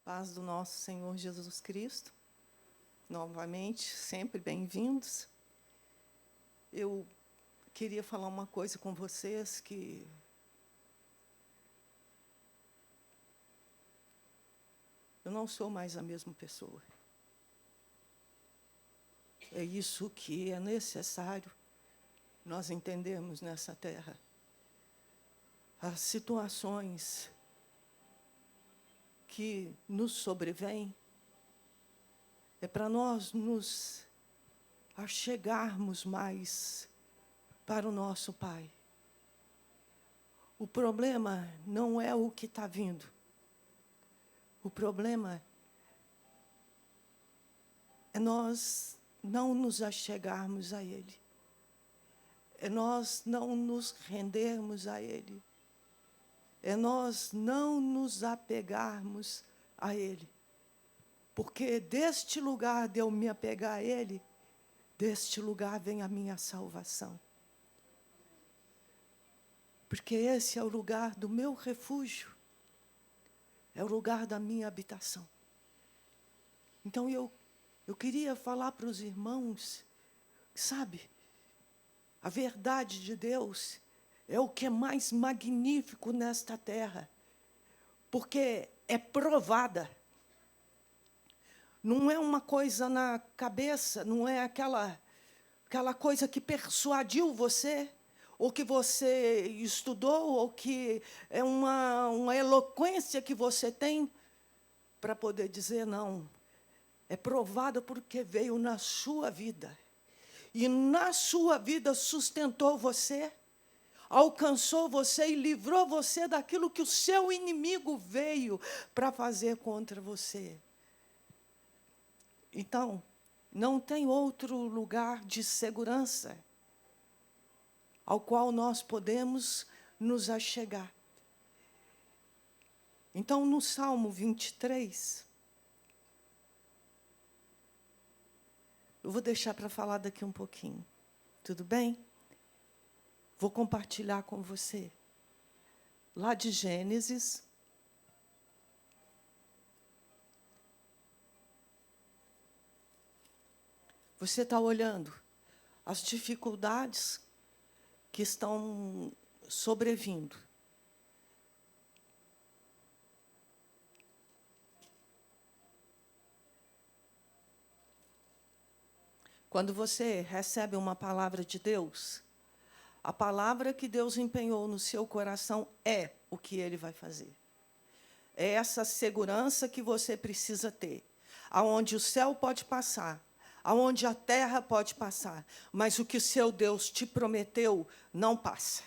Paz do nosso Senhor Jesus Cristo. Novamente, sempre bem-vindos. Eu queria falar uma coisa com vocês que eu não sou mais a mesma pessoa. É isso que é necessário nós entendermos nessa terra. As situações que nos sobrevêm é para nós nos achegarmos mais para o nosso Pai. O problema não é o que está vindo. O problema é nós não nos achegarmos a Ele. É nós não nos rendermos a Ele. É nós não nos apegarmos a Ele. Porque deste lugar de eu me apegar a Ele, deste lugar vem a minha salvação. Porque esse é o lugar do meu refúgio. É o lugar da minha habitação. Então, eu queria falar para os irmãos, sabe, a verdade de Deus é o que é mais magnífico nesta terra, porque é provada. Não é uma coisa na cabeça, não é aquela coisa que persuadiu você, ou que você estudou, ou que é uma eloquência que você tem para poder dizer não. É provada porque veio na sua vida. E na sua vida sustentou você, alcançou você e livrou você daquilo que o seu inimigo veio para fazer contra você. Então, não tem outro lugar de segurança ao qual nós podemos nos achegar. Então, no Salmo 23, eu vou deixar para falar daqui um pouquinho, tudo bem? Vou compartilhar com você. Lá de Gênesis, você está olhando as dificuldades que estão sobrevindo. Quando você recebe uma palavra de Deus, a palavra que Deus empenhou no seu coração é o que Ele vai fazer. É essa segurança que você precisa ter, aonde o céu pode passar, aonde a terra pode passar, mas o que o seu Deus te prometeu não passa.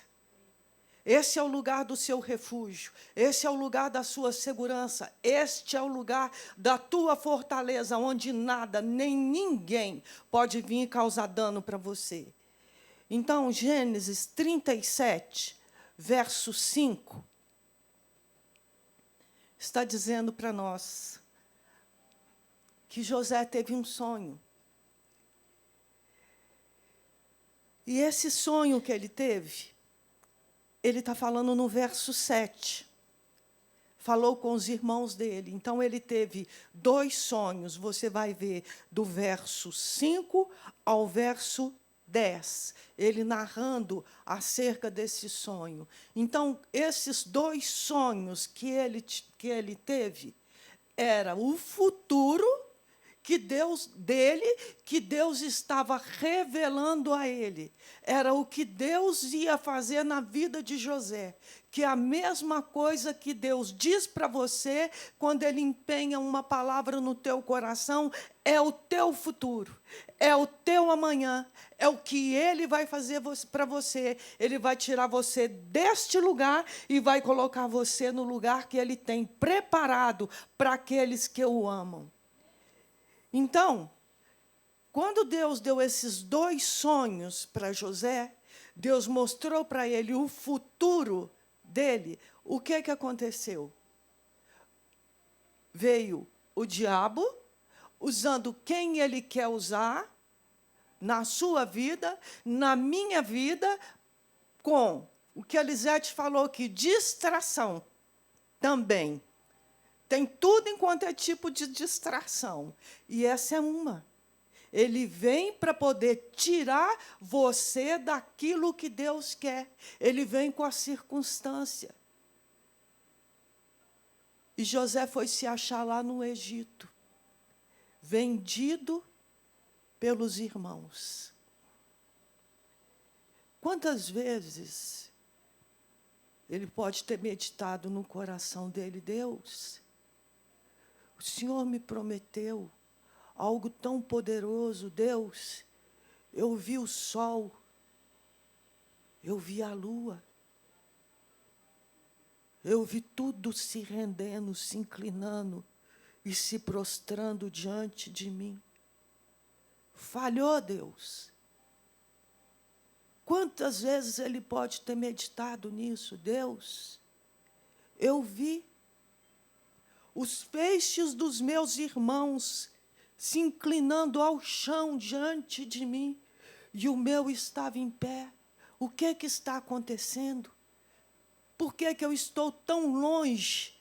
Esse é o lugar do seu refúgio, esse é o lugar da sua segurança, este é o lugar da tua fortaleza, onde nada, nem ninguém pode vir causar dano para você. Então, Gênesis 37, verso 5, está dizendo para nós que José teve um sonho. E esse sonho que ele teve, ele está falando no verso 7. Falou com os irmãos dele. Então, ele teve 2 sonhos. Você vai ver do verso 5 ao verso 10. Ele narrando acerca desse sonho. Então, esses 2 sonhos que ele teve, era o futuro que Deus estava revelando a ele. Era o que Deus ia fazer na vida de José. Que é a mesma coisa que Deus diz para você quando Ele empenha uma palavra no teu coração, é o teu futuro, é o teu amanhã, é o que Ele vai fazer para você. Ele vai tirar você deste lugar e vai colocar você no lugar que Ele tem preparado para aqueles que o amam. Então, quando Deus deu esses 2 sonhos para José, Deus mostrou para ele o futuro dele. O que aconteceu? Veio o diabo, usando quem ele quer usar, na sua vida, na minha vida, com o que a Elisete falou aqui, distração também. Tem tudo enquanto é tipo de distração. E essa é uma. Ele vem para poder tirar você daquilo que Deus quer. Ele vem com a circunstância. E José foi se achar lá no Egito, vendido pelos irmãos. Quantas vezes ele pode ter meditado no coração dele: Deus, o Senhor me prometeu algo tão poderoso. Deus, eu vi o sol, eu vi a lua, eu vi tudo se rendendo, se inclinando e se prostrando diante de mim. Falhou, Deus. Quantas vezes ele pode ter meditado nisso? Deus, eu vi os feixes dos meus irmãos se inclinando ao chão diante de mim, e o meu estava em pé. O que é que está acontecendo? Por que é que eu estou tão longe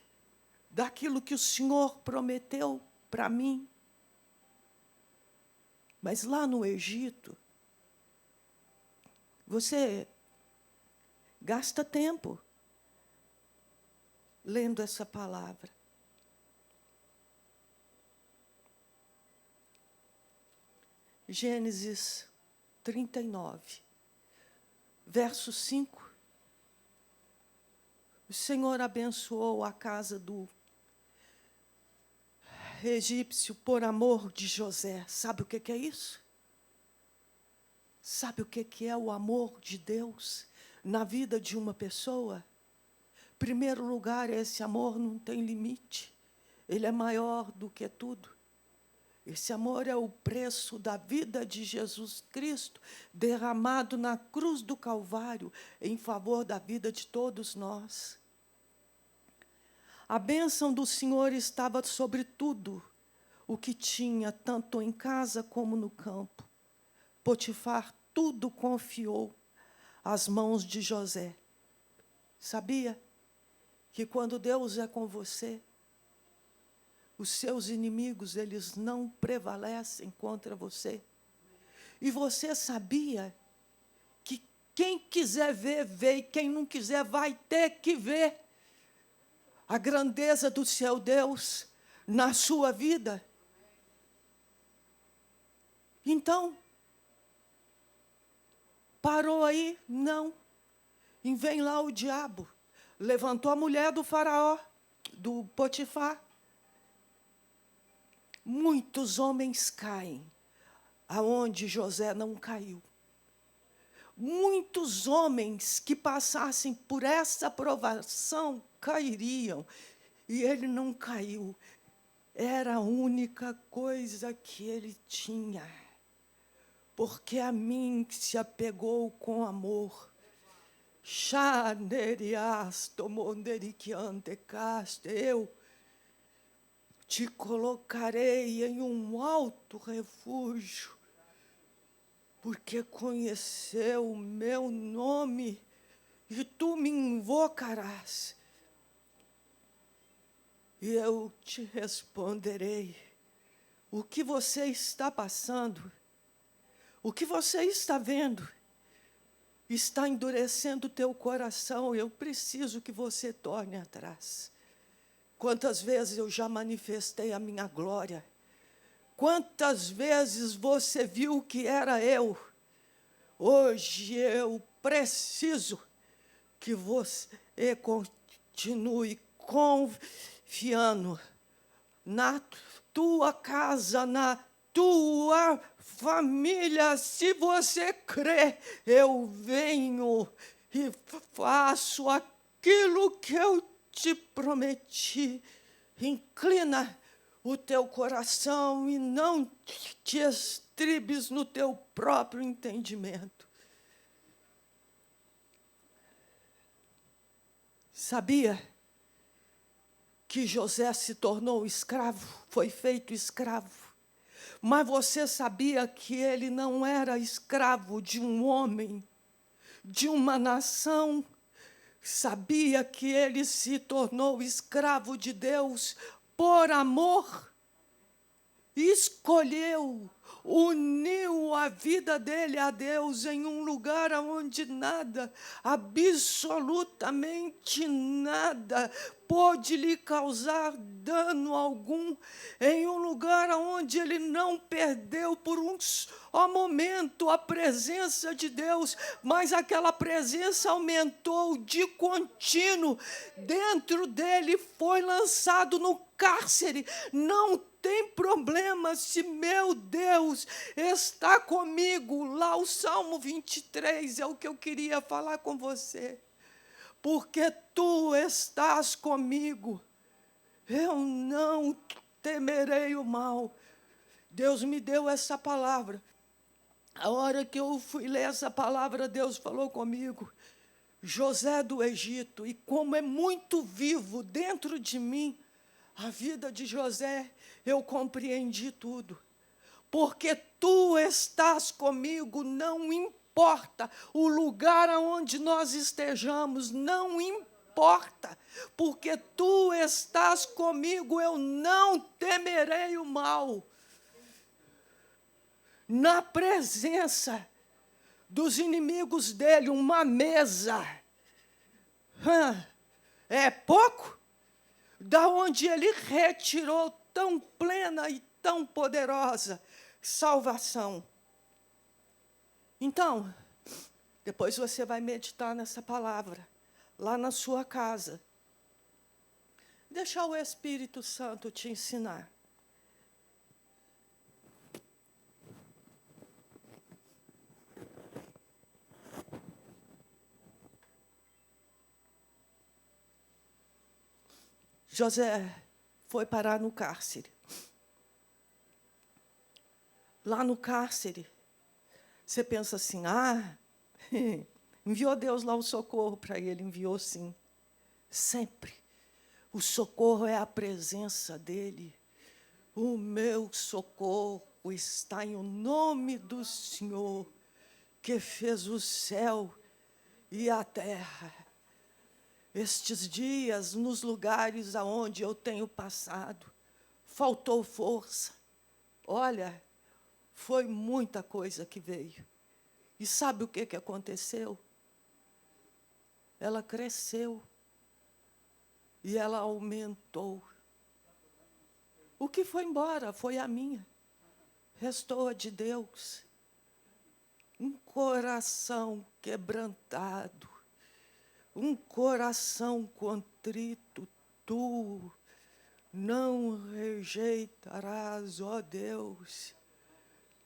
daquilo que o Senhor prometeu para mim? Mas lá no Egito, você gasta tempo lendo essa palavra. Gênesis 39, verso 5. O Senhor abençoou a casa do egípcio por amor de José. Sabe o que é isso? Sabe o que é o amor de Deus na vida de uma pessoa? Em primeiro lugar, esse amor não tem limite. Ele é maior do que tudo. Esse amor é o preço da vida de Jesus Cristo, derramado na cruz do Calvário, em favor da vida de todos nós. A bênção do Senhor estava sobre tudo o que tinha, tanto em casa como no campo. Potifar tudo confiou às mãos de José. Sabia que quando Deus é com você, os seus inimigos, eles não prevalecem contra você? E você sabia que quem quiser ver, vê, e quem não quiser vai ter que ver a grandeza do seu Deus na sua vida? Então, parou aí? Não. E vem lá o diabo, levantou a mulher do faraó, do Potifar. Muitos homens caem aonde José não caiu. Muitos homens que passassem por essa provação cairiam, e ele não caiu. Era a única coisa que ele tinha, porque a mim se apegou com amor. Eu te colocarei em um alto refúgio, porque conheceu o meu nome, e tu me invocarás, e eu te responderei. O que você está passando, o que você está vendo, está endurecendo o teu coração. Eu preciso que você torne atrás. Quantas vezes eu já manifestei a minha glória? Quantas vezes você viu que era eu? Hoje eu preciso que você continue confiando na tua casa, na tua família. Se você crê, eu venho e faço aquilo que eu te prometi. Inclina o teu coração e não te estribes no teu próprio entendimento. Sabia que José se tornou escravo, foi feito escravo? Mas você sabia que ele não era escravo de um homem, de uma nação? Sabia que ele se tornou escravo de Deus, por amor, escolheu, uniu a vida dele a Deus em um lugar onde nada, absolutamente nada, pôde lhe causar dano algum, em um lugar onde ele não perdeu por um só momento a presença de Deus, mas aquela presença aumentou de contínuo. Dentro dele foi lançado no cárcere. Não tem problema se meu Deus está comigo. Lá o Salmo 23 é o que eu queria falar com você. Porque tu estás comigo, eu não temerei o mal. Deus me deu essa palavra. A hora que eu fui ler essa palavra, Deus falou comigo. José do Egito, e como é muito vivo dentro de mim, a vida de José, eu compreendi tudo. Porque tu estás comigo, não importa o lugar aonde nós estejamos, não importa. Porque tu estás comigo, eu não temerei o mal. Na presença dos inimigos dele, uma mesa. É pouco? Da onde ele retirou tão plena e tão poderosa salvação. Então, depois você vai meditar nessa palavra, lá na sua casa. Deixar o Espírito Santo te ensinar. José foi parar no cárcere. Lá no cárcere, você pensa assim, enviou Deus lá o socorro para ele, enviou sim. Sempre. O socorro é a presença dele. O meu socorro está em o nome do Senhor, que fez o céu e a terra. Estes dias, nos lugares aonde eu tenho passado, faltou força. Olha, foi muita coisa que veio. E sabe o que aconteceu? Ela cresceu e ela aumentou. O que foi embora foi a minha. Restou a de Deus. Um coração quebrantado. Um coração contrito, tu não rejeitarás, ó Deus.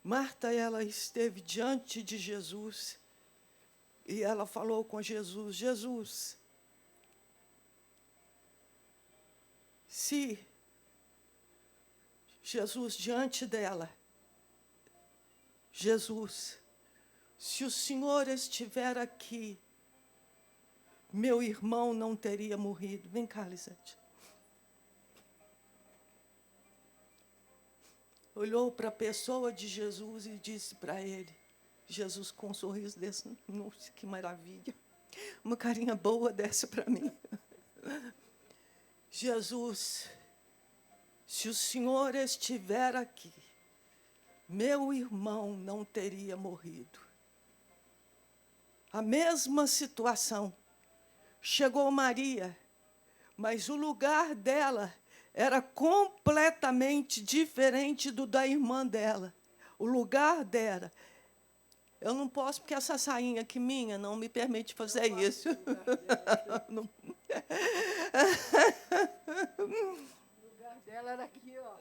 Marta, ela esteve diante de Jesus e ela falou com Jesus, Jesus, se Jesus diante dela, Jesus, se o Senhor estiver aqui, meu irmão não teria morrido. Vem cá, Lisete. Olhou para a pessoa de Jesus e disse para ele, Jesus com um sorriso desse, nossa, que maravilha, uma carinha boa dessa para mim. Jesus, se o Senhor estiver aqui, meu irmão não teria morrido. A mesma situação. Chegou Maria, mas o lugar dela era completamente diferente do da irmã dela. O lugar dela. Eu não posso, porque essa sainha aqui minha não me permite fazer isso. Não. O lugar dela era aqui, ó.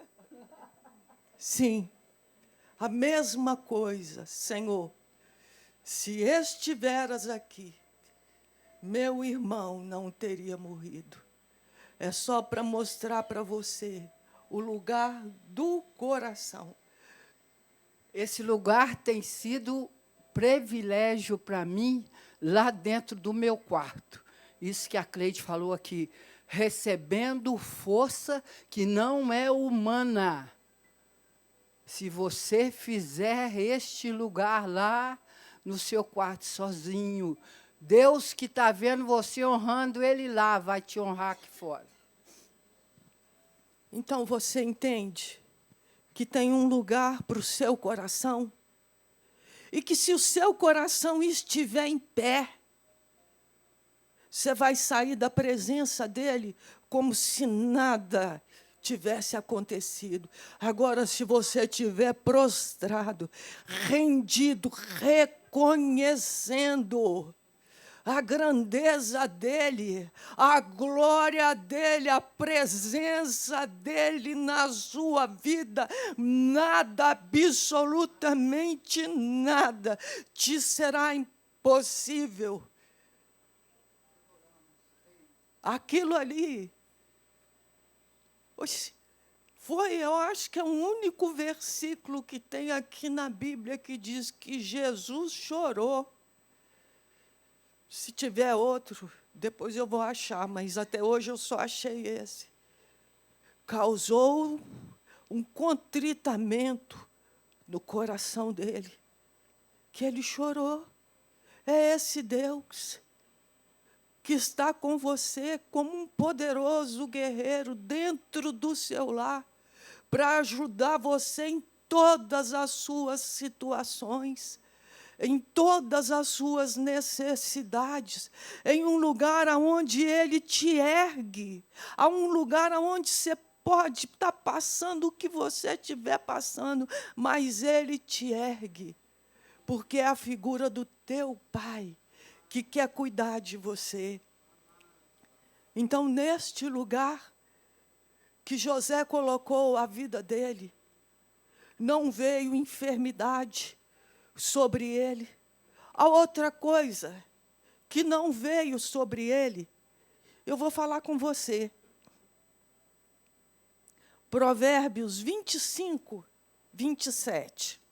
Sim, a mesma coisa, Senhor. Se estiveras aqui, meu irmão não teria morrido. É só para mostrar para você o lugar do coração. Esse lugar tem sido privilégio para mim lá dentro do meu quarto. Isso que a Cleide falou aqui, recebendo força que não é humana. Se você fizer este lugar lá no seu quarto sozinho, Deus que está vendo você honrando Ele lá, vai te honrar aqui fora. Então você entende que tem um lugar para o seu coração? E que se o seu coração estiver em pé, você vai sair da presença dele como se nada tivesse acontecido. Agora, se você estiver prostrado, rendido, reconhecendo a grandeza dele, a glória dele, a presença dele na sua vida, nada, absolutamente nada, te será impossível. Aquilo ali, oxe, eu acho que é o único versículo que tem aqui na Bíblia que diz que Jesus chorou. Se tiver outro, depois eu vou achar, mas até hoje eu só achei esse. Causou um contritamento no coração dele, que ele chorou. É esse Deus que está com você como um poderoso guerreiro dentro do seu lar, para ajudar você em todas as suas situações, em todas as suas necessidades, em um lugar aonde Ele te ergue, a um lugar aonde você pode estar passando o que você estiver passando, mas Ele te ergue, porque é a figura do teu Pai que quer cuidar de você. Então, neste lugar que José colocou a vida dele, não veio enfermidade sobre ele. A outra coisa que não veio sobre ele, eu vou falar com você. Provérbios 25, 27.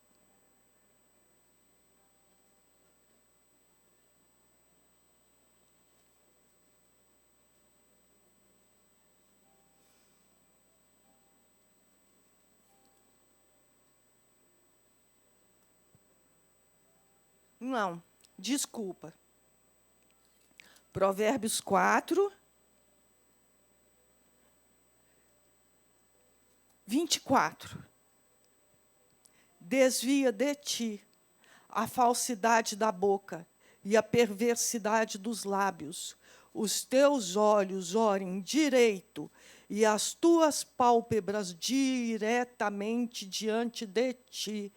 Não, desculpa. Provérbios 4, 24. Desvia de ti a falsidade da boca e a perversidade dos lábios. Os teus olhos olhem direito e as tuas pálpebras diretamente diante de ti.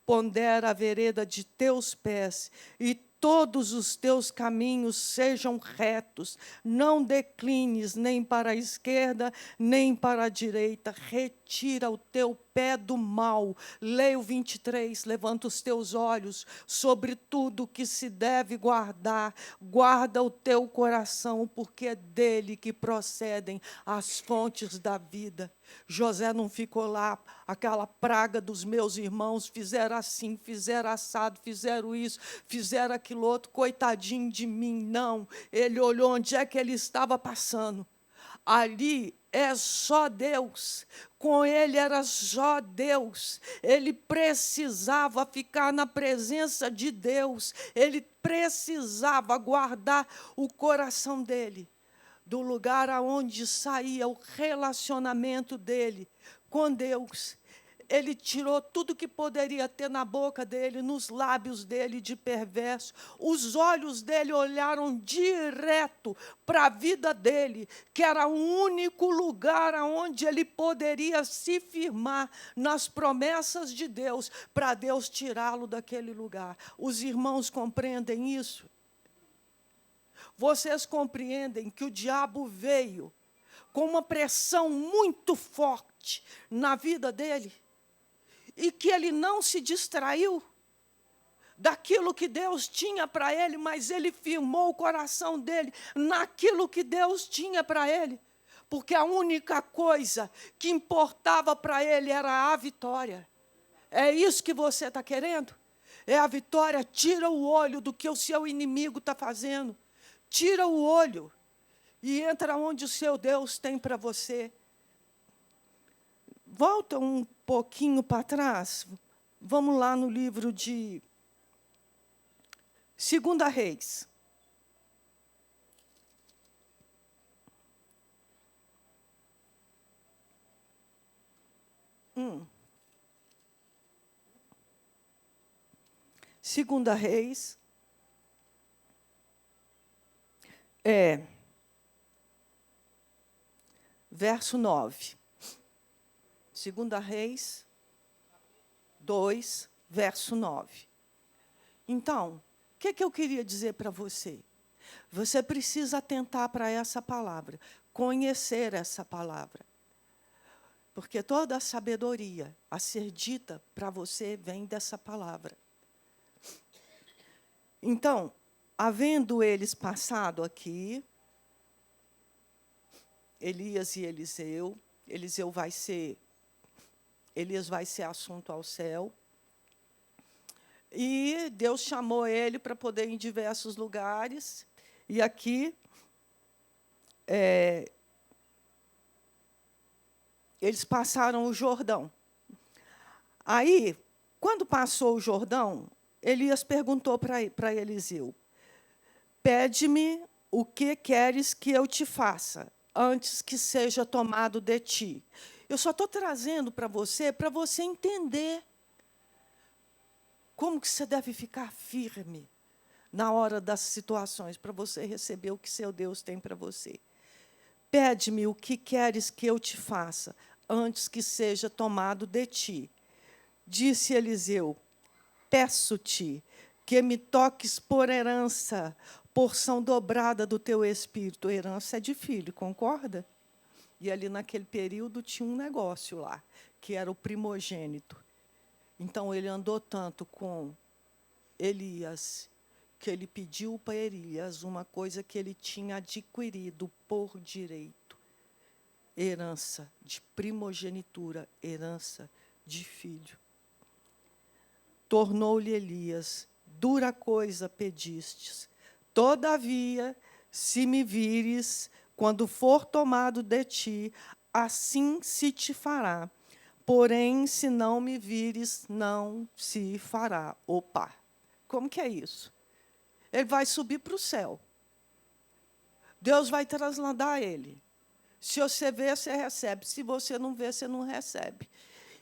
Pondera a vereda de teus pés, e todos os teus caminhos sejam retos. Não declines nem para a esquerda, nem para a direita. Retira o teu pé do mal. Leia o 23, levanta os teus olhos sobre tudo que se deve guardar. Guarda o teu coração, porque é dele que procedem as fontes da vida. José não ficou lá, aquela praga dos meus irmãos, fizeram assim, fizeram assado, fizeram isso, fizeram aquilo outro, coitadinho de mim, não. Ele olhou onde é que ele estava passando. Ali é só Deus, com ele era só Deus, ele precisava ficar na presença de Deus, ele precisava guardar o coração dele do lugar aonde saía o relacionamento dele com Deus. Ele tirou tudo que poderia ter na boca dele, nos lábios dele de perverso. Os olhos dele olharam direto para a vida dele, que era o único lugar aonde ele poderia se firmar nas promessas de Deus, para Deus tirá-lo daquele lugar. Os irmãos compreendem isso? Vocês compreendem que o diabo veio com uma pressão muito forte na vida dele e que ele não se distraiu daquilo que Deus tinha para ele, mas ele firmou o coração dele naquilo que Deus tinha para ele, porque a única coisa que importava para ele era a vitória. É isso que você está querendo? É a vitória? Tira o olho do que o seu inimigo está fazendo. Tira o olho e entra onde o seu Deus tem para você. Volta um pouquinho para trás. Vamos lá no livro de 2 Reis. Segunda Reis, verso 9. Segunda Reis 2, verso 9. Então, o que eu queria dizer para você? Você precisa atentar para essa palavra, conhecer essa palavra. Porque toda a sabedoria a ser dita para você vem dessa palavra. Então, havendo eles passado aqui, Elias e Eliseu, Elias vai ser assunto ao céu. E Deus chamou ele para poder ir em diversos lugares. E aqui, eles passaram o Jordão. Aí, quando passou o Jordão, Elias perguntou para Eliseu: pede-me o que queres que eu te faça, antes que seja tomado de ti. Eu só estou trazendo para você entender como que você deve ficar firme na hora das situações, para você receber o que seu Deus tem para você. Pede-me o que queres que eu te faça, antes que seja tomado de ti. Disse Eliseu: peço-te que me toques por herança, porção dobrada do teu espírito. Herança é de filho, concorda? E ali naquele período tinha um negócio lá, que era o primogênito. Então ele andou tanto com Elias, que ele pediu para Elias uma coisa que ele tinha adquirido por direito. Herança de primogenitura, herança de filho. Tornou-lhe Elias: dura coisa pedistes. Todavia, se me vires, quando for tomado de ti, assim se te fará. Porém, se não me vires, não se fará. Opa! Como que é isso? Ele vai subir para o céu. Deus vai trasladar ele. Se você vê, você recebe. Se você não vê, você não recebe.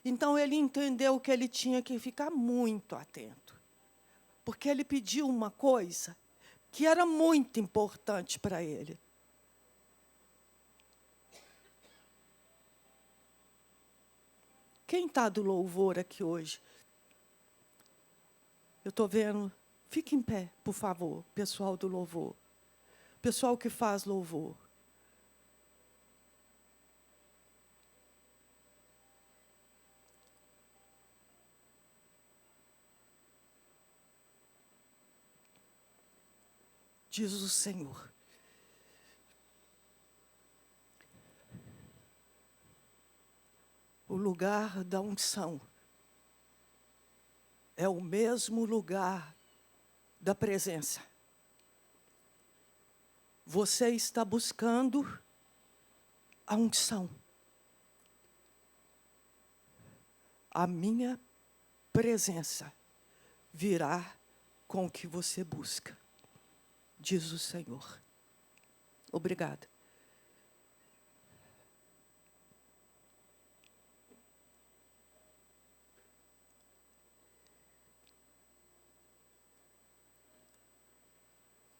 Então, ele entendeu que ele tinha que ficar muito atento. Porque ele pediu uma coisa que era muito importante para ele. Quem está do louvor aqui hoje? Eu estou vendo. Fique em pé, por favor, pessoal do louvor. Pessoal que faz louvor. Diz o Senhor: o lugar da unção é o mesmo lugar da presença. Você está buscando a unção. A minha presença virá com o que você busca, diz o Senhor. Obrigada.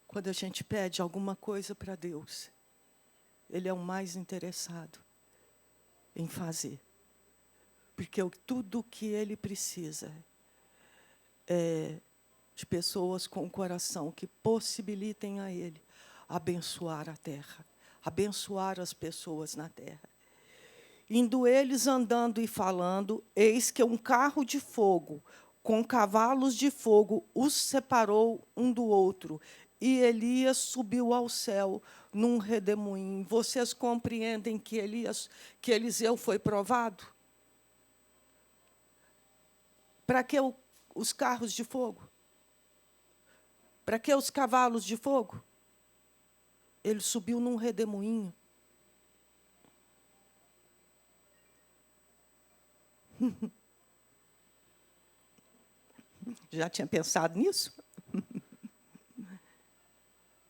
Quando a gente pede alguma coisa para Deus, Ele é o mais interessado em fazer. Porque tudo o que Ele precisa é de pessoas com o coração que possibilitem a Ele abençoar a terra, abençoar as pessoas na terra. Indo eles andando e falando, eis que um carro de fogo, com cavalos de fogo, os separou um do outro. E Elias subiu ao céu num redemoinho. Vocês compreendem que Eliseu foi provado? Para que os carros de fogo? Para que os cavalos de fogo? Ele subiu num redemoinho. Já tinha pensado nisso?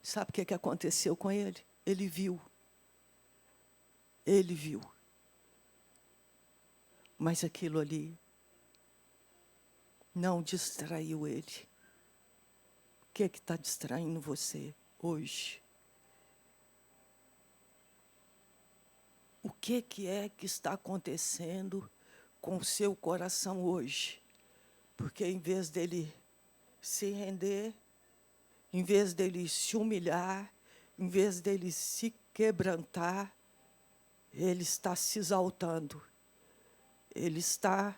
Sabe o que aconteceu com ele? Ele viu. Ele viu. Mas aquilo ali não distraiu ele. que está distraindo você hoje? O que é que está acontecendo com o seu coração hoje? Porque, em vez dele se render, em vez dele se humilhar, em vez dele se quebrantar, ele está se exaltando. Ele está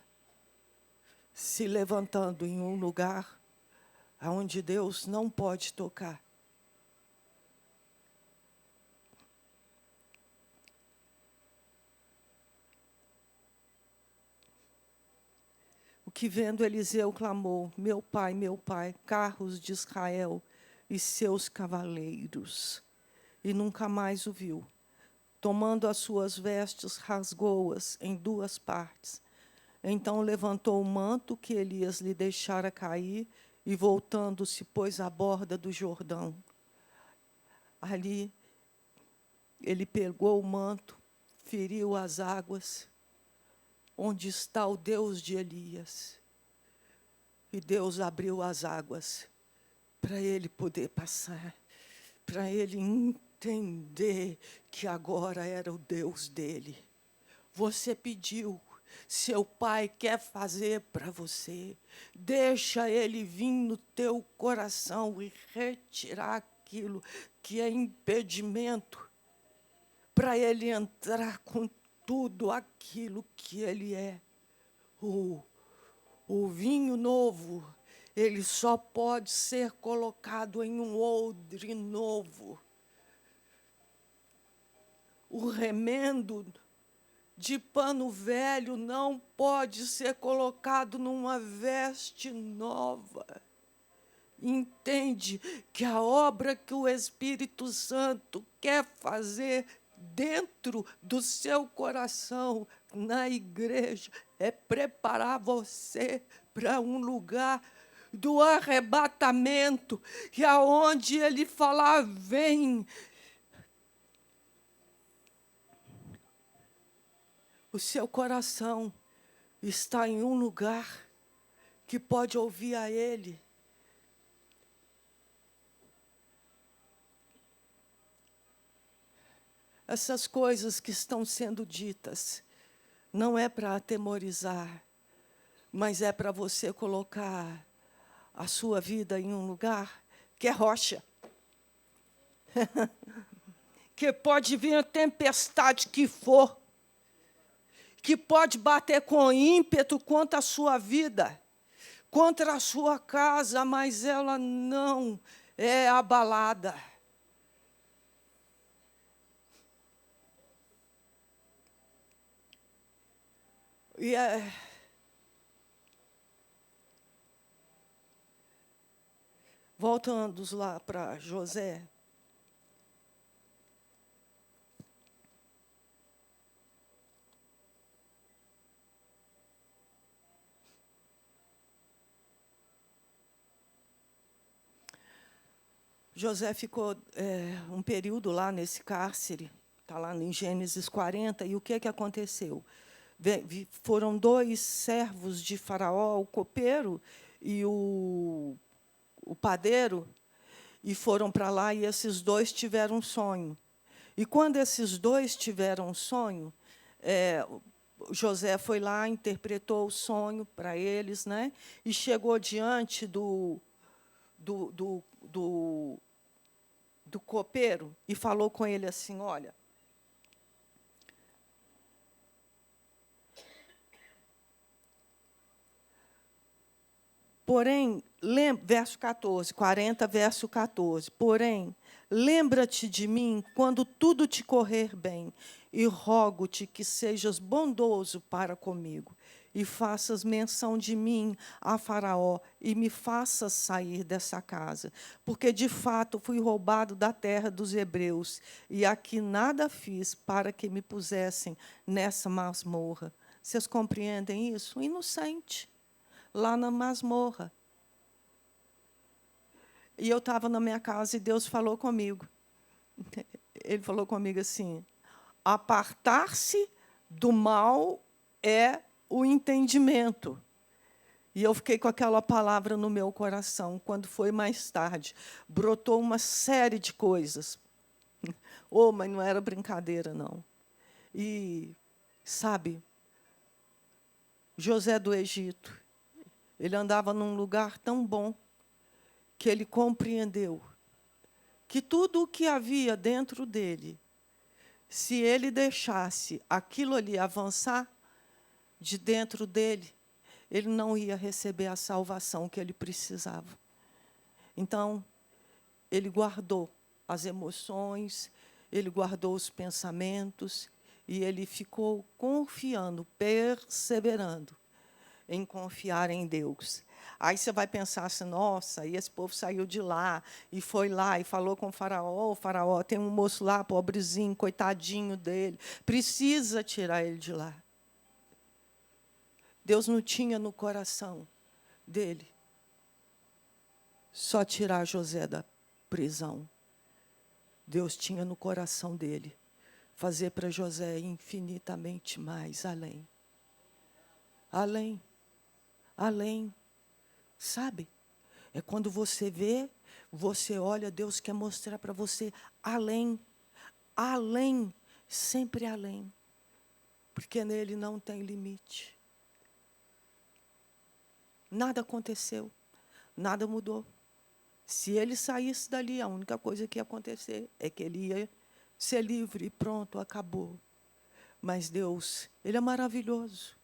se levantando em um lugar onde Deus não pode tocar. O que vendo Eliseu clamou: meu pai, carros de Israel e seus cavaleiros. E nunca mais o viu. Tomando as suas vestes, rasgou-as em 2 partes. Então levantou o manto que Elias lhe deixara cair e, voltando-se, pôs à borda do Jordão. Ali, ele pegou o manto, feriu as águas, onde está o Deus de Elias. E Deus abriu as águas para ele poder passar, para ele entender que agora era o Deus dele. Você pediu, seu pai quer fazer para você. Deixa ele vir no teu coração e retirar aquilo que é impedimento, para ele entrar com tudo aquilo que ele é. O vinho novo, ele só pode ser colocado em um odre novo. O remendo de pano velho não pode ser colocado numa veste nova. Entende que a obra que o Espírito Santo quer fazer dentro do seu coração, na igreja, é preparar você para um lugar do arrebatamento, e aonde ele falar, vem. O seu coração está em um lugar que pode ouvir a ele. Essas coisas que estão sendo ditas não é para atemorizar, mas é para você colocar a sua vida em um lugar que é rocha. Que pode vir a tempestade que for, que pode bater com ímpeto contra a sua vida, contra a sua casa, mas ela não é abalada. E voltando lá para José. José ficou um período lá nesse cárcere, está lá em Gênesis 40, e o que aconteceu? Foram 2 servos de Faraó, o copeiro e o padeiro, e foram para lá, e esses 2 tiveram um sonho. E quando esses 2 tiveram um sonho, José foi lá, interpretou o sonho para eles, né? E chegou diante do copeiro e falou com ele assim: olha, porém, verso 14, 40, verso 14. Porém, lembra-te de mim quando tudo te correr bem, e rogo-te que sejas bondoso para comigo, e faças menção de mim a Faraó, e me faças sair dessa casa. Porque, de fato, fui roubado da terra dos hebreus, e aqui nada fiz para que me pusessem nessa masmorra. Vocês compreendem isso? Inocente. Lá na masmorra. E eu estava na minha casa e Deus falou comigo. Ele falou comigo assim: apartar-se do mal é o entendimento. E eu fiquei com aquela palavra no meu coração. Quando foi mais tarde, brotou uma série de coisas. Oh, mas não era brincadeira, não. E, sabe, José do Egito, ele andava num lugar tão bom que ele compreendeu que tudo o que havia dentro dele, se ele deixasse aquilo ali avançar de dentro dele, ele não ia receber a salvação que ele precisava. Então, ele guardou as emoções, ele guardou os pensamentos, e ele ficou confiando, perseverando em confiar em Deus. Aí você vai pensar assim, nossa, e esse povo saiu de lá, e foi lá, e falou com o faraó, tem um moço lá, pobrezinho, coitadinho dele, precisa tirar ele de lá. Deus não tinha no coração dele só tirar José da prisão. Deus tinha no coração dele fazer para José infinitamente mais além. Além. Além. Sabe? É quando você vê, você olha, Deus quer mostrar para você além. Além. Sempre além. Porque nele não tem limite. Nada aconteceu. Nada mudou. Se ele saísse dali, a única coisa que ia acontecer é que ele ia ser livre e pronto, acabou. Mas Deus, ele é maravilhoso.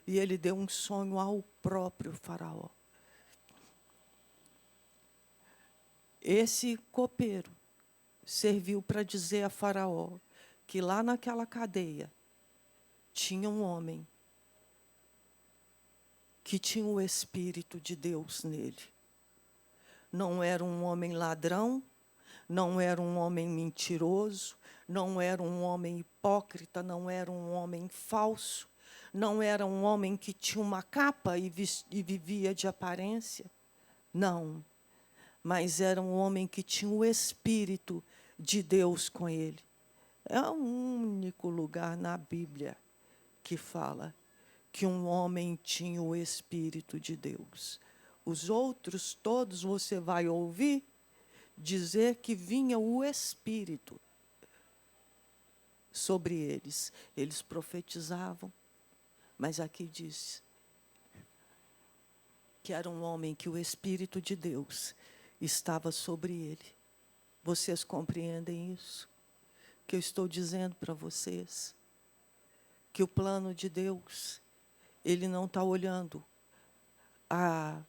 E ele deu um sonho ao próprio faraó. Esse copeiro serviu para dizer a faraó que lá naquela cadeia tinha um homem que tinha o Espírito de Deus nele. Não era um homem ladrão, não era um homem mentiroso, não era um homem hipócrita, não era um homem falso, não era um homem que tinha uma capa e vivia de aparência. Não, mas era um homem que tinha o Espírito de Deus com ele. É o único lugar na Bíblia que fala que um homem tinha o Espírito de Deus. Os outros todos você vai ouvir dizer que vinha o Espírito sobre eles. Eles profetizavam, mas aqui diz que era um homem que o Espírito de Deus estava sobre ele. Vocês compreendem isso? Que eu estou dizendo para vocês? Que o plano de Deus, ele não está olhando a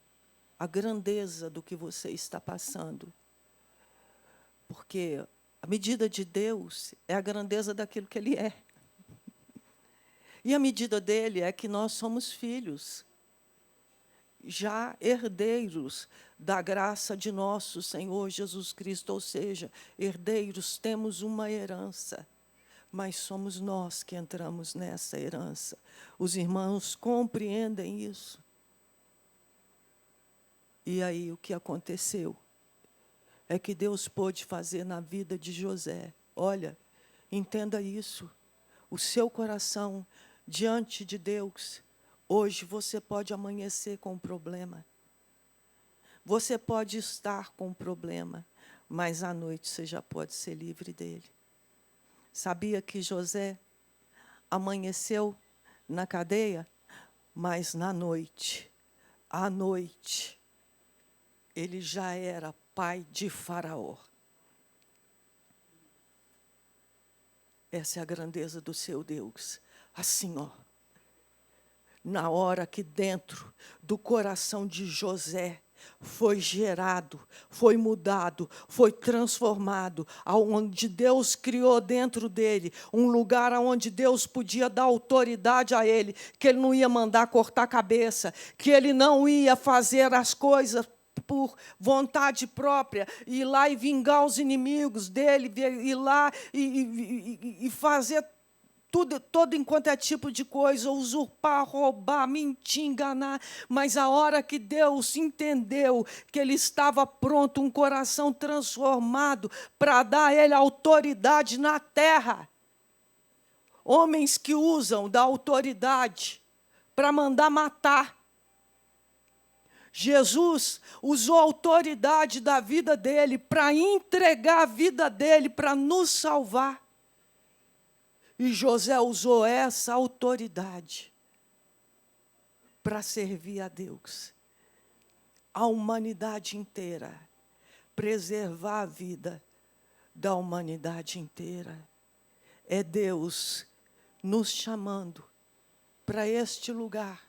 grandeza do que você está passando. Porque a medida de Deus é a grandeza daquilo que Ele é. E a medida dele é que nós somos filhos, já herdeiros da graça de nosso Senhor Jesus Cristo, ou seja, herdeiros, temos uma herança, mas somos nós que entramos nessa herança. Os irmãos compreendem isso? E aí, o que aconteceu? É que Deus pôde fazer na vida de José. Olha, entenda isso. O seu coração diante de Deus, hoje você pode amanhecer com um problema. Você pode estar com um problema, mas à noite você já pode ser livre dele. Sabia que José amanheceu na cadeia, mas na noite, à noite, ele já era pai de Faraó. Essa é a grandeza do seu Deus. Assim, ó, na hora que dentro do coração de José foi gerado, foi mudado, foi transformado, aonde Deus criou dentro dele um lugar onde Deus podia dar autoridade a ele, que ele não ia mandar cortar a cabeça, que ele não ia fazer as coisas por vontade própria, ir lá e vingar os inimigos dele, ir lá e fazer tudo, todo enquanto é tipo de coisa, usurpar, roubar, mentir, enganar. Mas a hora que Deus entendeu que ele estava pronto, um coração transformado, para dar a ele autoridade na terra. Homens que usam da autoridade para mandar matar. Jesus usou a autoridade da vida dele para entregar a vida dele para nos salvar. E José usou essa autoridade para servir a Deus, a humanidade inteira, preservar a vida da humanidade inteira. É Deus nos chamando para este lugar,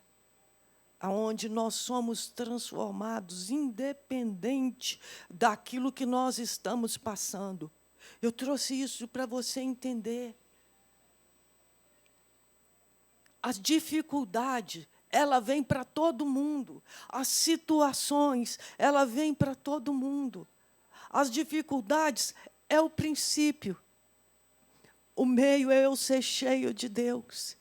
aonde nós somos transformados, independente daquilo que nós estamos passando. Eu trouxe isso para você entender. As dificuldades, ela vem para todo mundo. As situações, ela vem para todo mundo. As dificuldades é o princípio. O meio é eu ser cheio de Deus.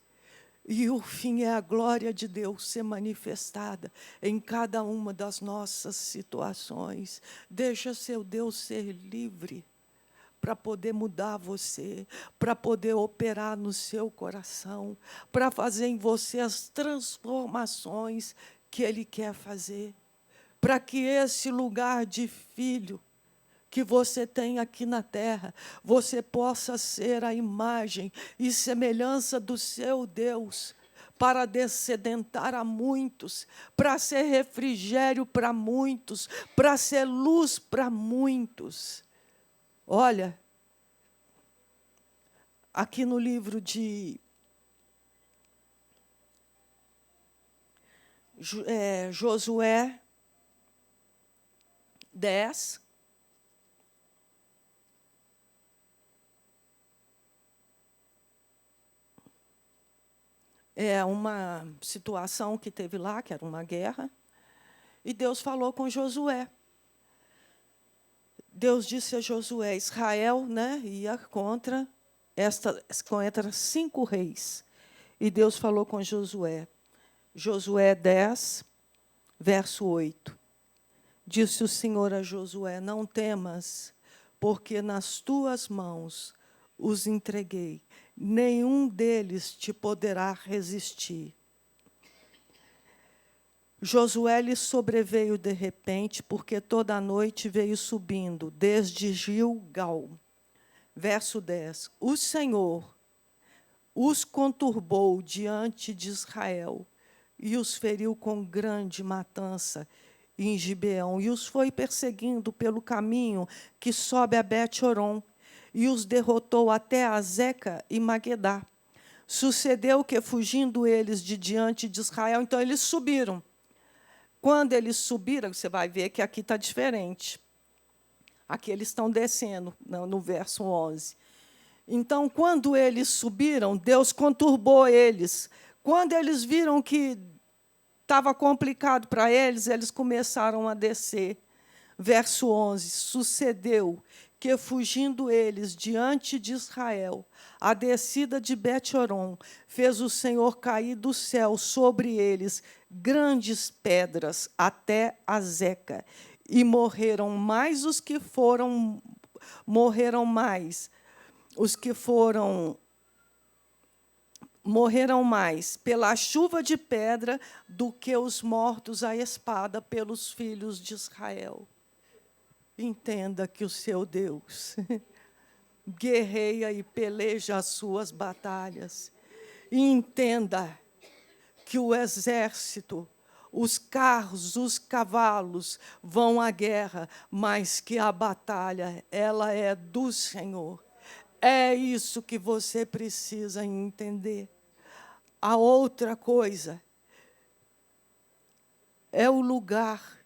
E o fim é a glória de Deus ser manifestada em cada uma das nossas situações. Deixa seu Deus ser livre para poder mudar você, para poder operar no seu coração, para fazer em você as transformações que Ele quer fazer, para que esse lugar de filho que você tem aqui na terra, você possa ser a imagem e semelhança do seu Deus, para descedentar a muitos, para ser refrigério para muitos, para ser luz para muitos. Olha, aqui no livro de Josué 10, é uma situação que teve lá, que era uma guerra, e Deus falou com Josué. Deus disse a Josué, Israel, né, ia contra 5 reis. E Deus falou com Josué. Josué 10, verso 8. Disse o Senhor a Josué, não temas, porque nas tuas mãos os entreguei. Nenhum deles te poderá resistir. Josué lhe sobreveio de repente, porque toda a noite veio subindo, desde Gilgal. Verso 10. O Senhor os conturbou diante de Israel e os feriu com grande matança em Gibeão, e os foi perseguindo pelo caminho que sobe a Bet-horon, e os derrotou até Azeca e Maguedá. Sucedeu que, fugindo eles de diante de Israel, então eles subiram. Quando eles subiram, você vai ver que aqui está diferente. Aqui eles estão descendo, no verso 11. Então, quando eles subiram, Deus conturbou eles. Quando eles viram que estava complicado para eles, eles começaram a descer. Verso 11, sucedeu que, fugindo eles diante de Israel, a descida de Bet-horon, fez o Senhor cair do céu sobre eles grandes pedras até Azeca, e morreram mais os que foram pela chuva de pedra do que os mortos à espada pelos filhos de Israel. Entenda que o seu Deus guerreia e peleja as suas batalhas. E entenda que o exército, os carros, os cavalos vão à guerra, mas que a batalha, ela é do Senhor. É isso que você precisa entender. A outra coisa é o lugar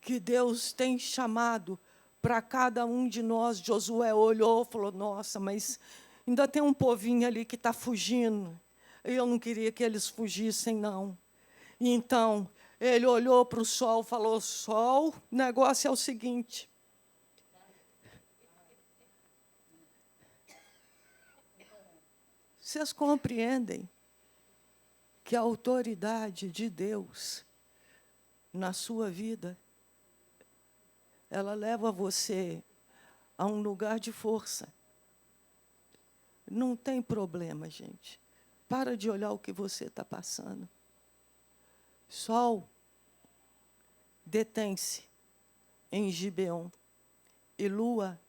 que Deus tem chamado para cada um de nós. Josué olhou e falou, nossa, mas ainda tem um povinho ali que está fugindo. Eu não queria que eles fugissem, não. E então, ele olhou para o sol e falou, sol, o negócio é o seguinte. Vocês compreendem que a autoridade de Deus na sua vida, ela leva você a um lugar de força. Não tem problema, gente. Para de olhar o que você está passando. Sol, detém-se em Gibeon, e Lua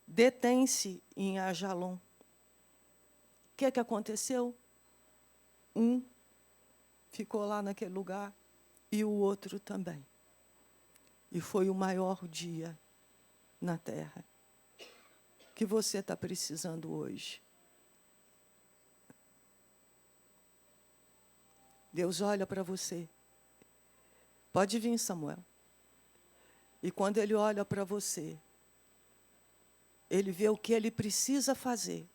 detém-se em Ajalon. O que aconteceu? Um ficou lá naquele lugar e o outro também. E foi o maior dia na terra. O que você está precisando hoje? Deus olha para você. Pode vir, Samuel. E quando Ele olha para você, Ele vê o que Ele precisa fazer.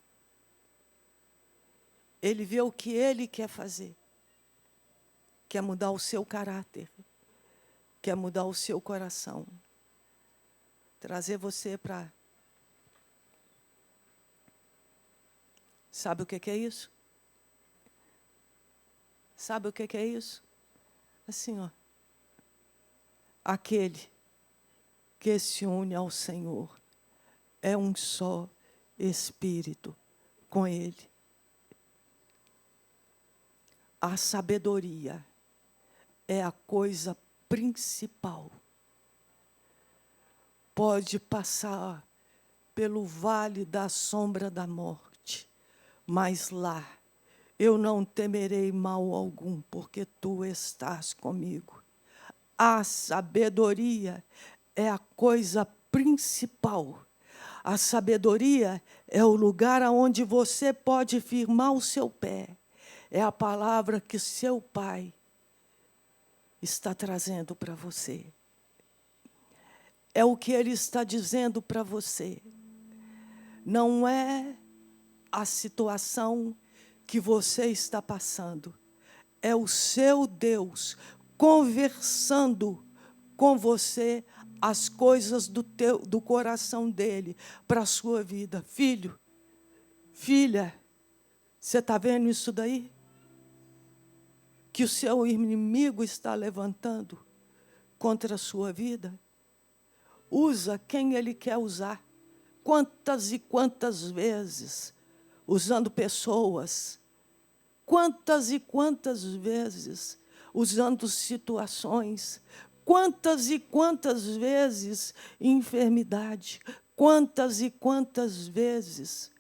Ele vê o que Ele quer fazer. Quer mudar o seu caráter. Quer mudar o seu coração. Trazer você para... Sabe o que é isso? Sabe o que é isso? Assim, ó. Aquele que se une ao Senhor é um só Espírito com Ele. A sabedoria é a coisa principal. Pode passar pelo vale da sombra da morte, mas lá eu não temerei mal algum, porque tu estás comigo. A sabedoria é a coisa principal. A sabedoria é o lugar onde você pode firmar o seu pé. É a palavra que seu Pai está trazendo para você. É o que Ele está dizendo para você. Não é a situação que você está passando. É o seu Deus conversando com você as coisas do coração dele para a sua vida. Filho, filha, você está vendo isso daí? Que o seu inimigo está levantando contra a sua vida? Usa quem ele quer usar. Quantas e quantas vezes, usando pessoas, quantas e quantas vezes, usando situações, quantas e quantas vezes enfermidade, quantas e quantas vezes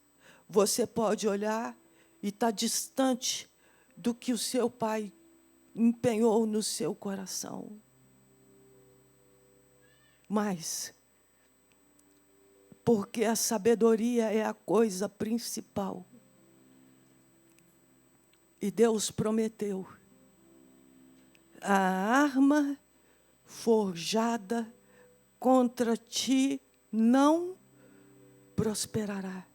você pode olhar e estar distante do que o seu pai empenhou no seu coração. Mas, porque a sabedoria é a coisa principal. E Deus prometeu: a arma forjada contra ti não prosperará.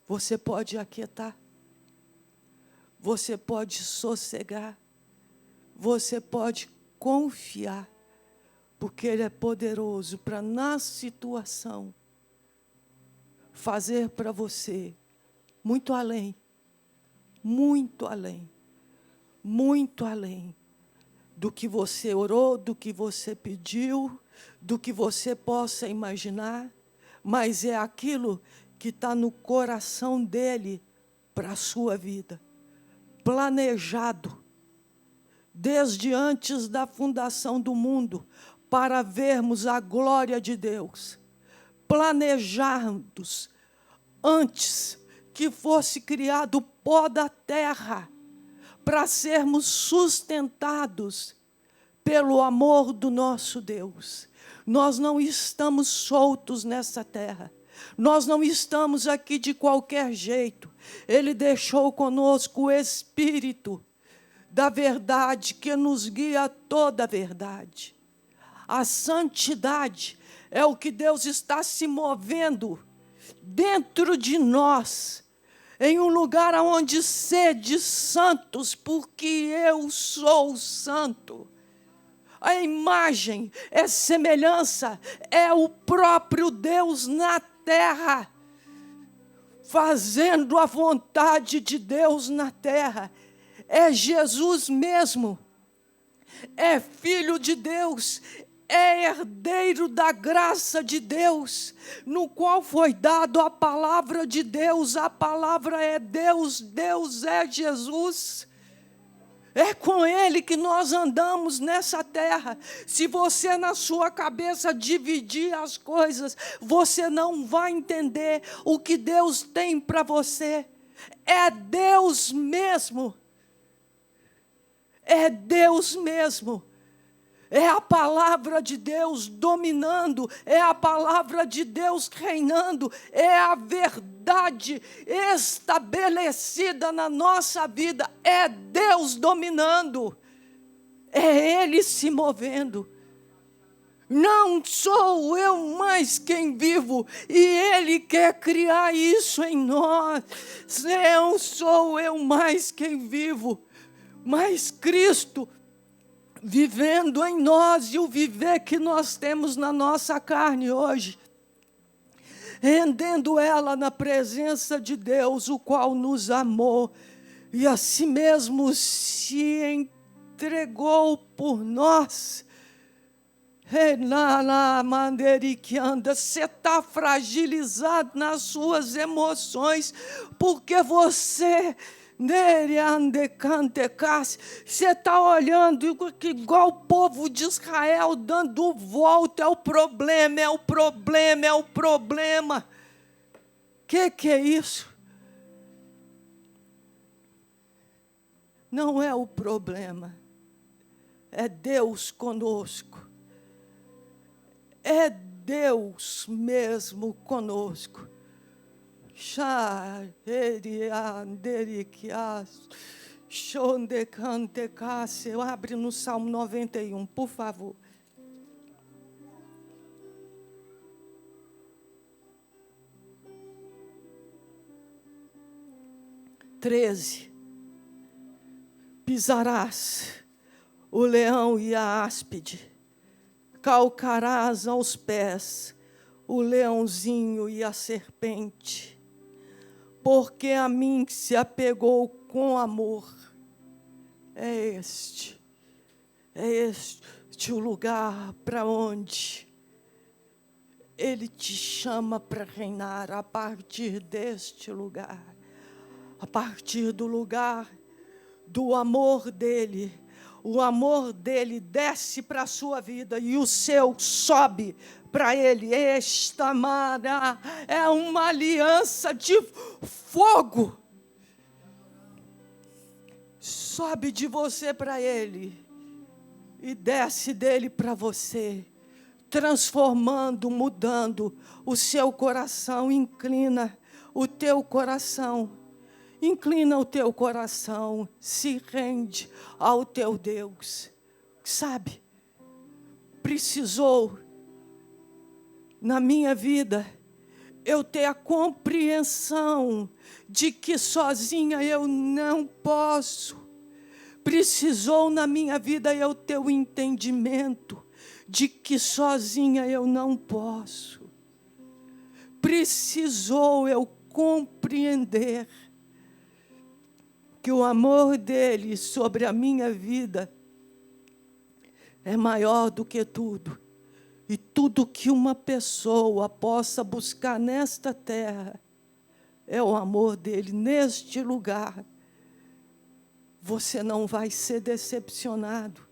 Você pode aquietar, você pode sossegar, você pode confiar, porque Ele é poderoso para, na situação, fazer para você muito além, muito além, muito além do que você orou, do que você pediu, do que você possa imaginar, mas é aquilo que está no coração dEle para a sua vida, planejado, desde antes da fundação do mundo, para vermos a glória de Deus, planejados antes que fosse criado o pó da terra, para sermos sustentados pelo amor do nosso Deus. Nós não estamos soltos nessa terra. Nós não estamos aqui de qualquer jeito. Ele deixou conosco o Espírito da verdade, que nos guia a toda a verdade. A santidade é o que Deus está se movendo dentro de nós, em um lugar onde sede santos, porque eu sou santo. A imagem é semelhança, é o próprio Deus na terra, fazendo a vontade de Deus na terra. É Jesus mesmo, é Filho de Deus, é herdeiro da graça de Deus, no qual foi dado a palavra de Deus. A palavra é Deus, Deus é Jesus. É com Ele que nós andamos nessa terra. Se você, na sua cabeça, dividir as coisas, você não vai entender o que Deus tem para você. É Deus mesmo. É Deus mesmo. É a palavra de Deus dominando, é a palavra de Deus reinando, é a verdade estabelecida na nossa vida, é Deus dominando, é Ele se movendo. Não sou eu mais quem vivo, e Ele quer criar isso em nós. Não sou eu mais quem vivo, mas Cristo vivendo em nós, e o viver que nós temos na nossa carne hoje, rendendo ela na presença de Deus, o qual nos amou, e a si mesmo se entregou por nós. Você está fragilizado nas suas emoções, porque você está olhando igual o povo de Israel, dando volta. É o problema, é o problema, é o problema. Que é isso? Não é o problema, é Deus conosco. É Deus mesmo conosco. Abre no Salmo 91, por favor. Pisarás o leão e a áspide, calcarás aos pés o leãozinho e a serpente, porque a mim se apegou com amor. É este o lugar para onde Ele te chama para reinar, a partir deste lugar, a partir do lugar do amor dEle. O amor dEle desce para a sua vida e o seu sobe para Ele. Esta mara é uma aliança de fogo. Sobe de você para Ele e desce dEle para você, transformando, mudando o seu coração. Inclina o teu coração. Inclina o teu coração, se rende ao teu Deus. Sabe, precisou, na minha vida, eu ter a compreensão de que sozinha eu não posso. Precisou, na minha vida, eu ter o entendimento de que sozinha eu não posso. Precisou eu compreender que o amor dEle sobre a minha vida é maior do que tudo. E tudo que uma pessoa possa buscar nesta terra é o amor dEle. Neste lugar, você não vai ser decepcionado.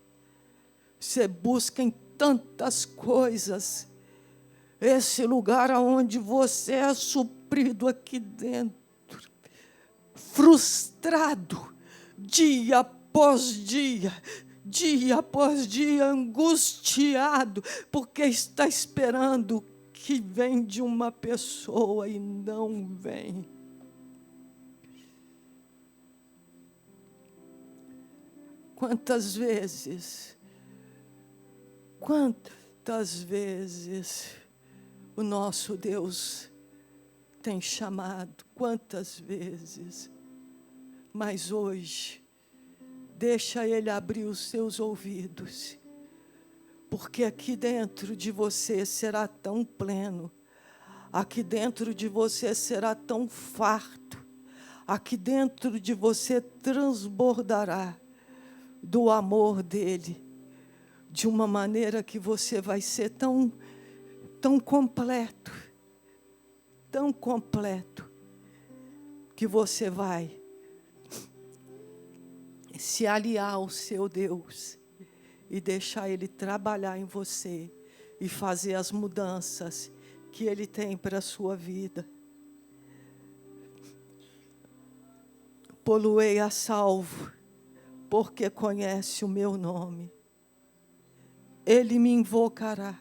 Você busca em tantas coisas esse lugar onde você é suprido aqui dentro. Frustrado, dia após dia, angustiado, porque está esperando que vem de uma pessoa e não vem. Quantas vezes o nosso Deus tem chamado, quantas vezes, mas hoje, deixa Ele abrir os seus ouvidos, porque aqui dentro de você será tão pleno, aqui dentro de você será tão farto, aqui dentro de você transbordará do amor dEle, de uma maneira que você vai ser tão completo, que você vai se aliar ao seu Deus e deixar Ele trabalhar em você e fazer as mudanças que Ele tem para a sua vida. Poluei a salvo, porque conhece o meu nome. Ele me invocará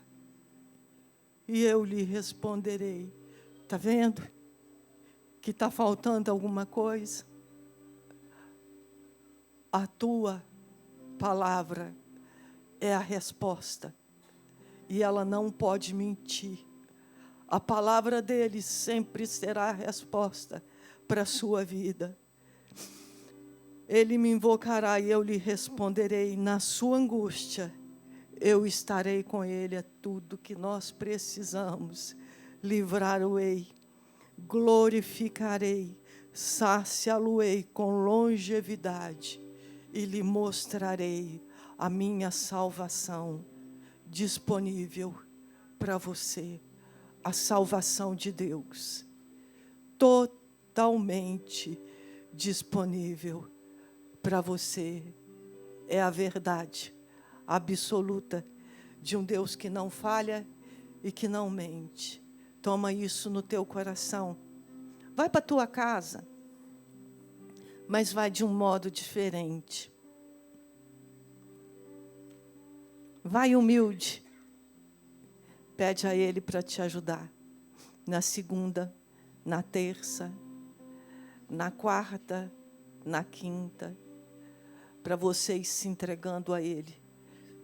e eu lhe responderei. Está vendo que está faltando alguma coisa? A tua palavra é a resposta. E ela não pode mentir. A palavra dele sempre será a resposta para a sua vida. Ele me invocará e eu lhe responderei. Na sua angústia, eu estarei com ele. É tudo que nós precisamos. Livrar-o-ei, glorificarei, saciá-lo-ei com longevidade e lhe mostrarei a minha salvação disponível para você. A salvação de Deus, totalmente disponível para você. É a verdade absoluta de um Deus que não falha e que não mente. Toma isso no teu coração. Vai para a tua casa, mas vai de um modo diferente. Vai humilde. Pede a Ele para te ajudar. Na segunda, na terça, na quarta, na quinta. Para vocês se entregando a Ele,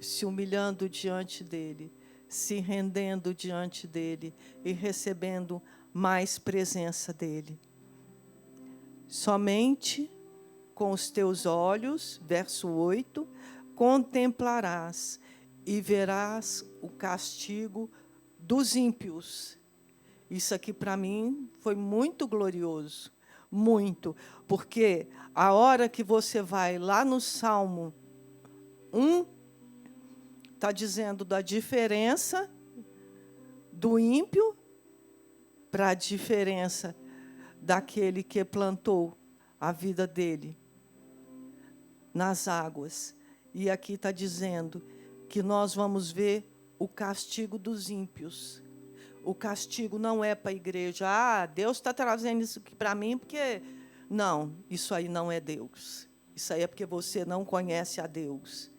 se humilhando diante dEle, se rendendo diante dEle e recebendo mais presença dEle. Somente com os teus olhos, verso 8, contemplarás e verás o castigo dos ímpios. Isso aqui para mim foi muito glorioso, muito, porque a hora que você vai lá no Salmo 1, está dizendo da diferença do ímpio para a diferença daquele que plantou a vida dele nas águas. E aqui está dizendo que nós vamos ver o castigo dos ímpios. O castigo não é para a igreja. Ah, Deus está trazendo isso aqui para mim porque... Não, isso aí não é Deus. Isso aí é porque você não conhece a Deus.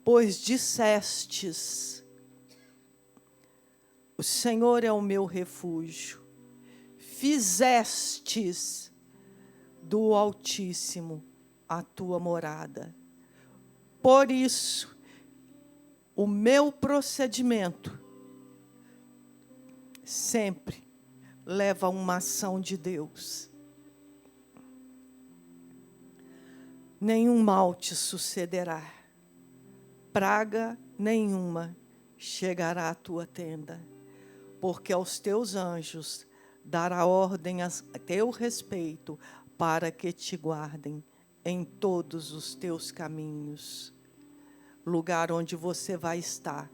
Pois dissestes, o Senhor é o meu refúgio. Fizestes do Altíssimo a tua morada. Por isso, o meu procedimento sempre leva a uma ação de Deus. Nenhum mal te sucederá, praga nenhuma chegará à tua tenda, porque aos teus anjos dará ordem a teu respeito, para que te guardem em todos os teus caminhos. Lugar onde você vai estar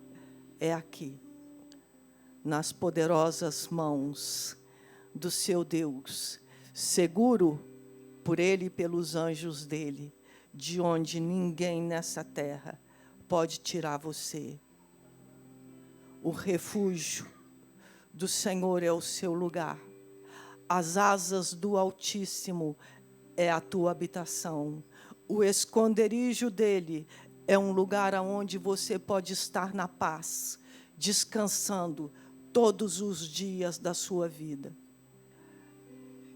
é aqui, nas poderosas mãos do seu Deus, seguro por Ele e pelos anjos dEle, de onde ninguém nessa terra pode tirar você. O refúgio do Senhor é o seu lugar. As asas do Altíssimo é a tua habitação. O esconderijo dEle é um lugar onde você pode estar na paz, descansando todos os dias da sua vida.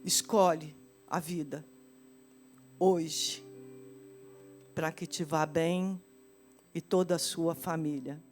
Escolhe a vida hoje, para que te vá bem e toda a sua família.